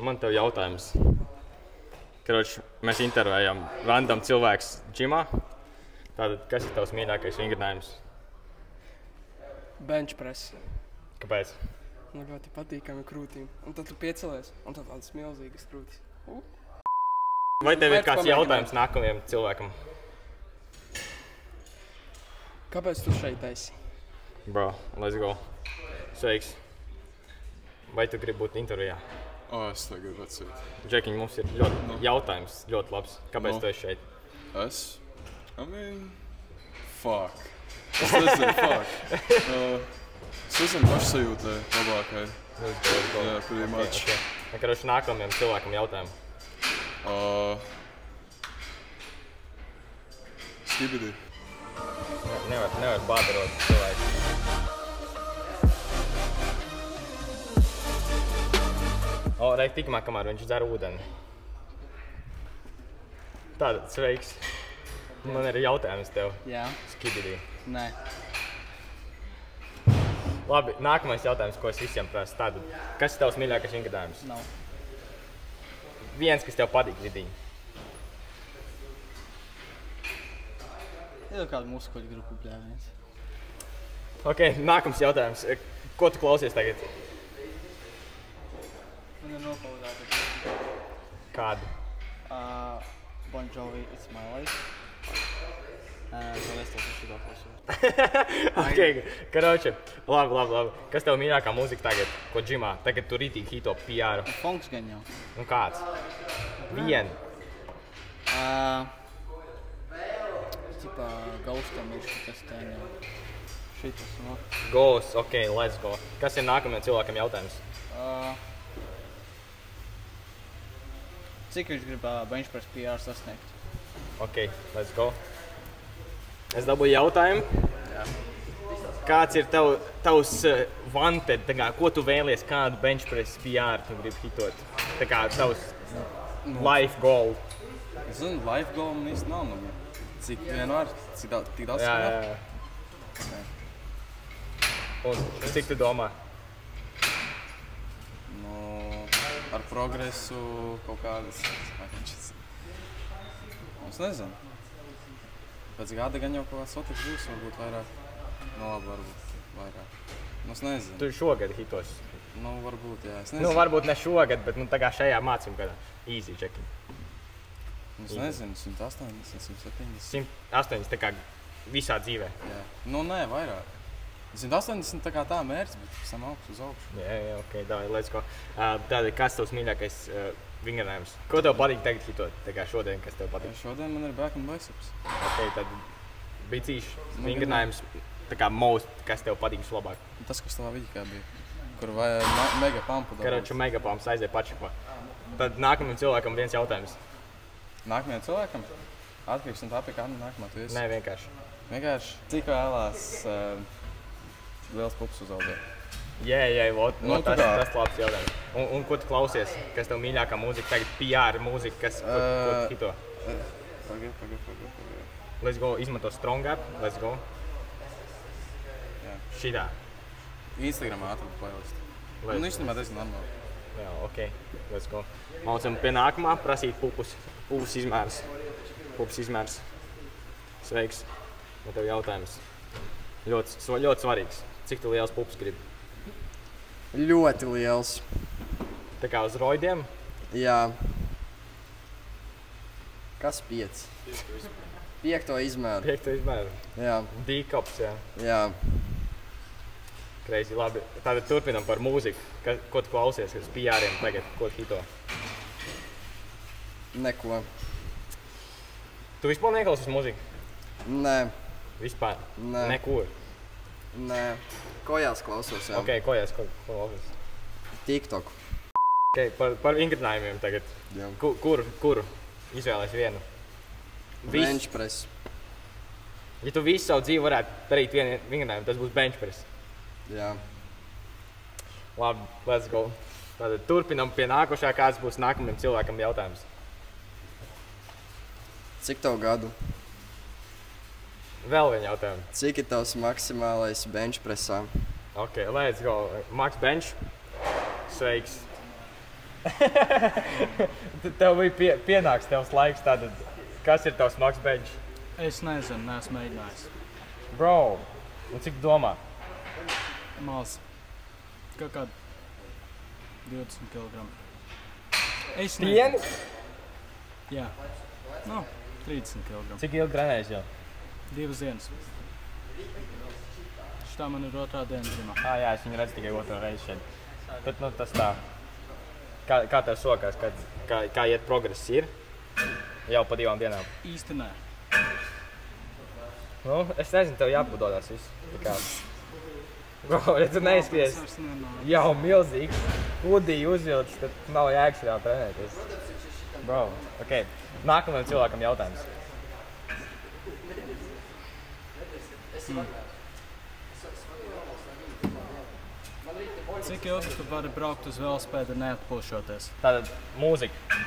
Man tev jautājums. Karoč, mēs intervējam random cilvēks džimā. Tātad, kas ir tavs mīļākais vingrinājums? Bench press. Kāpēc? Man ļoti patīkami krūtīm. Un tad tu piecelies, un tad tādas milzīgas krūtis. Vai tev ir kāds jautājums nākamajam cilvēkam? Kāpēc tu šeit esi? Bro, let's go. Sveiks. Vai tu gribi būt intervijā? Es tā gribu atsīt. Džekiņ, mums ir ļoti jautājums, ļoti labs. Kāpēc tu esi šeit? Fuck. Es nezinu, fuck. Es esmu pašsajūtē labākai. Jā, pretty much. Karoč, nākamajam cilvēkam jautājumu. Skibidi. Nevar bādarot cilvēku. Reik tikmā, kamēr viņš dzer ūdeni. Tātad, sveiks. Man ir jautājums tev. Jā. Skibidi. Nē. Labi, nākamais jautājums, ko es visiem prasu. Tātad, kas ir tavs mīļākais vingrinājums? Nav. Viens, kas tev patīk vidī. Ir kāda muskuļu grupu bļāviens. Ok, nākamais jautājums. Ko tu klausies tagad? Man ir nopaudāta. Kādu? Bon Jovi, It's My Life. Es tev šitā klausos. Ok, karoči. Labi. Kas tev mīļākā mūzika tagad? Ko džimā? Tagad tu rītīgi hito PR. Funks gan jau. Un kāds? Vien. Tipā Gaustam ir šitas tēņā. Šitas, no. Ghost, ok, let's go. Kas ir nākamajam cilvēkam jautājums? Cik viņš grib bench press PR sasniegt? Ok, let's go. Es dabūju jautājumu. Jā. Kāds ir tavs wanted, ko tu vēlies, kādu bench press PR tu gribi hitot? Tā kā tavs life goal. Es zinu, life goal man īsti nav. Cik vienmēr, tik daudz Jā. Un cik tu domā? Ar progresu kaut kādas. Es nezinu. Pēc gada gan jau kaut kāds sotiks būs, varbūt vairāk. Labi, varbūt vairāk. Es nezinu. Tu šogad hitos? Varbūt, jā. Es nezinu. Varbūt ne šogad, bet tā kā šajā mācību gadā. Easy checking. Es nezinu, 180, 170. 180, tā kā visā dzīvē. Jā. Nē, vairāk. 180 tā mērķis, bet pēc tam augstu uz augšu. Jā, ok, davai, let's go. Tātad, kas tavs mīļākais vingrinājums? Ko tev patīk tagad hitot? Tā kā šodien, kas tev patīk? Šodien man ir back and biceps. Ok, tad bicīši vingrinājums, tā kā most, kas tev patīk vislabāk? Tas, kas tavā vidikā bija, kur vajag mega pumpu dabūt. Karoču mega pumps aiziet pačakā. Tad nākamajam cilvēkam viens jautājums. Nākamajam cilvēkam? Atkarīgs no tā, pie kāda nākamā tu esi? Nē, vienkārši. Vienkārši? Cik vēlās liels pups uzaudzēt? Jā, tas labs jautājums. Un ko tu klausies? Kas tev mīļākā mūzika? Tagad PR mūzika, ko tu hito? Pagaid. Let's go, izmanto Strong App, let's go. Jā. Šitā. Instagramā atradu playlistu. Un īstenībā diezgan normāli. Jā, ok, let's go. Mācam pie nākamā prasīt pupus izmērs. Pupas izmērs. Sveiks. Man tev jautājums. Ļoti svarīgs. Cik tu liels pupas gribi? Ļoti liels. Tā kā uz roidiem? Jā. Kas 5? 5. izmēru. 5. izmēru. Jā. D-cups, jā. Jā. Crazy, labi. Tātad turpinam par mūziku. Ko tu klausies uz PR-iem tagad? Ko tu hito? Neko. Tu vispār neklausies mūziku? Nē. Vispār? Nē. Nekur? Nē. Kojās klausos, jā. Ok, kojās, ko klausies? TikTok. Ok, par vingrinājumiem tagad. Jā. Kuru izvēlēsi vienu? Bench press. Ja tu visu savu dzīvi varētu darīt vienu vingrinājumu, tas būs bench press. Jā. Labi, let's go. Tātad turpinam pie nākošā, kāds būs nākamajam cilvēkam jautājums. Cik tev gadu? Vēl vienu jautājumu. Cik ir tavs maksimālais bench pressā? Ok, let's go. Max bench. Sveiks. Tev bija pienāks tevs laiks, tātad, kas ir tavs maks bench? Es nezinu, neesmu mēģinājis. Bro, un cik tu domā? Maz. Kaut kāda 20 kg. Es Pieni? Jā. Nu, 30 kg. Cik ilgi trenējies jau? 2 dienas. Šitā man ir otrā diena ģimā. Jā, es viņu redzu tikai otro reizi šeit. Bet, nu, tas tā. Kā tev sokās, kā iet progress ir? Jau pa 2 dienām. Īsti nē. Nu, es nezinu, tev jāpadodās viss. Tā kā... Bro, ja tu neizskries jau milzīgs, hudiju uzvilcis, tad nav jēgas jau trenēties. Bro, okei. Nākamajam cilvēkam jautājums. Cik ilgi tu vari braukt uz velosipēdu neatpūšoties? Tātad mūzika.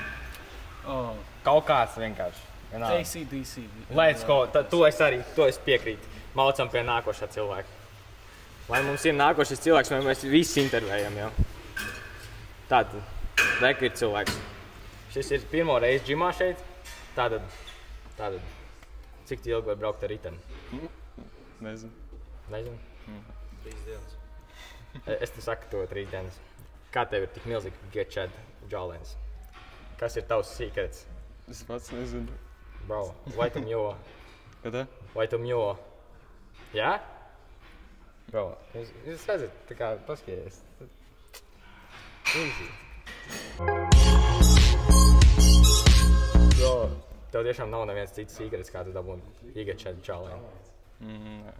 Oh, Kaut kāds vienkārši. Vienalga. AC/DC. Let's go. To es piekrītu. Maucam pie nākošā cilvēka. Lai mums ir nākošais cilvēks, vai mēs visi intervējam jau. Tātad, reka ir cilvēks. Šis ir pirmo reizi džimā šeit. Tātad, cik ilgi var braukt ar riteni? Nezinu. Nezinu? 3 dienas. Es te saku to 3 dienas. Kā tev ir tik milzīgi Getchad jawlines? Kas ir tavs secrets? Es pats nezinu. Bro, vai tu mjo? Kādā? Vai tu mjo? Jā? Bro, jūs redzat, tā kā paskaties. Easy. Bro, tev tiešām nav neviens cits secrets, kā tu dabūni Getchad jawline. Nē,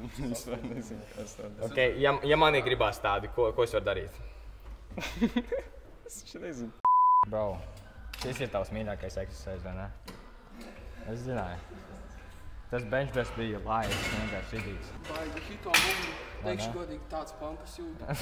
nezinu, kas tāda. Ok, ja manī gribās tādi, ko es varu darīt? Es taču nezinu. Bro, šis ir tavs mīļākais exercise, vai ne? Es zināju. Tas bench press bija laids, vienkārši ridīgs. Baigi, hito bumbu, teikšu godīgi, tāds pampas jūtu.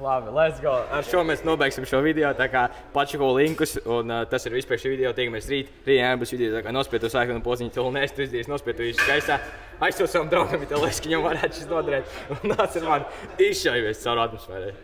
Labi, let's go. Ar šo mēs nobeigsim šo video, tā kā pačako linkus, un tas ir viss par šī video. Tiekamies rīt. Rīt būs video, tā kā nospied to sākanu poziņu, tu vēl neesi tu izdarījis, nospied to visu gaisā. Aizsūs savam draugam, ja tev liekas, ka viņam varētu šis noderēt. Un nāc ar mani izšaujies caur atmosfērai.